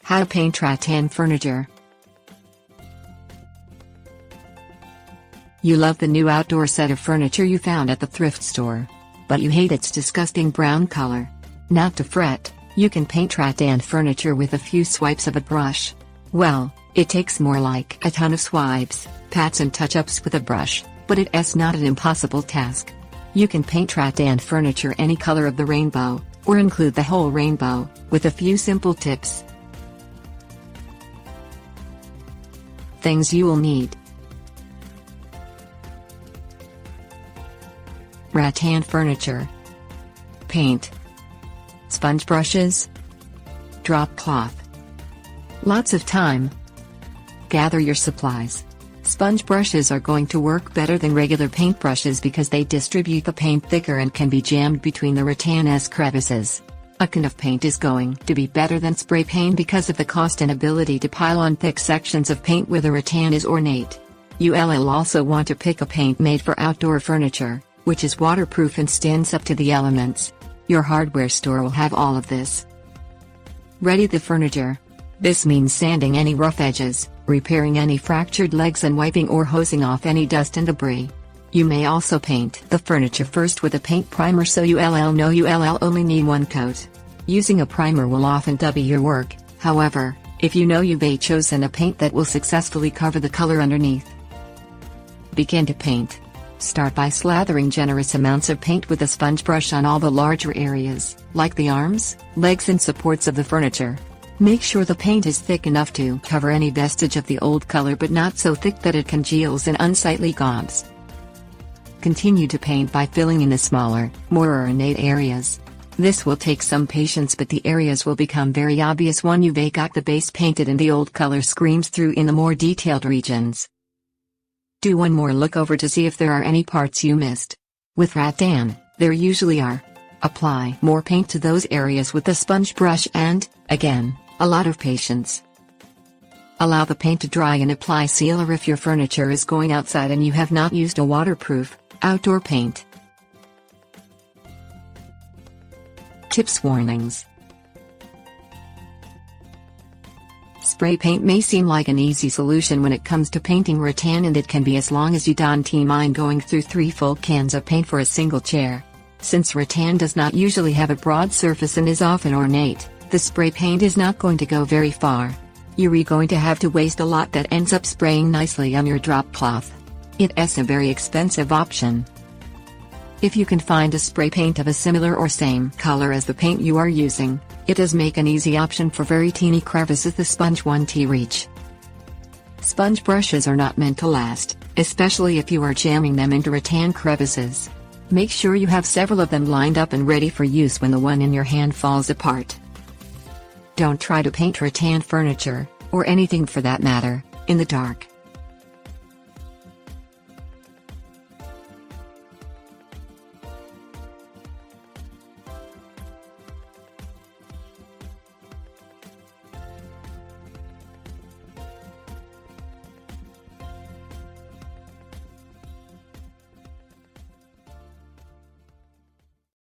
How to paint rattan furniture. You love the new outdoor set of furniture you found at the thrift store. But you hate its disgusting brown color. Not to fret, you can paint rattan furniture with a few swipes of a brush. Well, it takes more like a ton of swipes, pats and touch-ups with a brush, but it's not an impossible task. You can paint rattan furniture any color of the rainbow, or include the whole rainbow, with a few simple tips. Things you will need: rattan furniture, paint, sponge brushes, drop cloth. Lots of time. Gather your supplies. Sponge brushes are going to work better than regular paint brushes because they distribute the paint thicker and can be jammed between the rattan's crevices. A can of paint is going to be better than spray paint because of the cost and ability to pile on thick sections of paint where the rattan is ornate. You'll also want to pick a paint made for outdoor furniture, which is waterproof and stands up to the elements. Your hardware store will have all of this. Ready the furniture. This means sanding any rough edges, repairing any fractured legs and wiping or hosing off any dust and debris. You may also paint the furniture first with a paint primer so you'll know you'll only need one coat. Using a primer will often double your work, however, if you know you've chosen a paint that will successfully cover the color underneath. Begin to paint. Start by slathering generous amounts of paint with a sponge brush on all the larger areas, like the arms, legs and supports of the furniture. Make sure the paint is thick enough to cover any vestige of the old color but not so thick that it congeals in unsightly gobs. Continue to paint by filling in the smaller, more ornate areas. This will take some patience but the areas will become very obvious when you've got the base painted and the old color screams through in the more detailed regions. Do one more look over to see if there are any parts you missed. With rattan, there usually are. Apply more paint to those areas with the sponge brush and, again, a lot of patience. Allow the paint to dry and apply sealer if your furniture is going outside and you have not used a waterproof, outdoor paint. Tips warnings. Spray paint may seem like an easy solution when it comes to painting rattan, and it can be as long as you don't mind going through 3 full cans of paint for a single chair. Since rattan does not usually have a broad surface and is often ornate, the spray paint is not going to go very far. You're going to have to waste a lot that ends up spraying nicely on your drop cloth. It's a very expensive option. If you can find a spray paint of a similar or same color as the paint you are using, it does make an easy option for very teeny crevices the sponge won't reach. Sponge brushes are not meant to last, especially if you are jamming them into rattan crevices. Make sure you have several of them lined up and ready for use when the one in your hand falls apart. Don't try to paint rattan furniture, or anything for that matter, in the dark.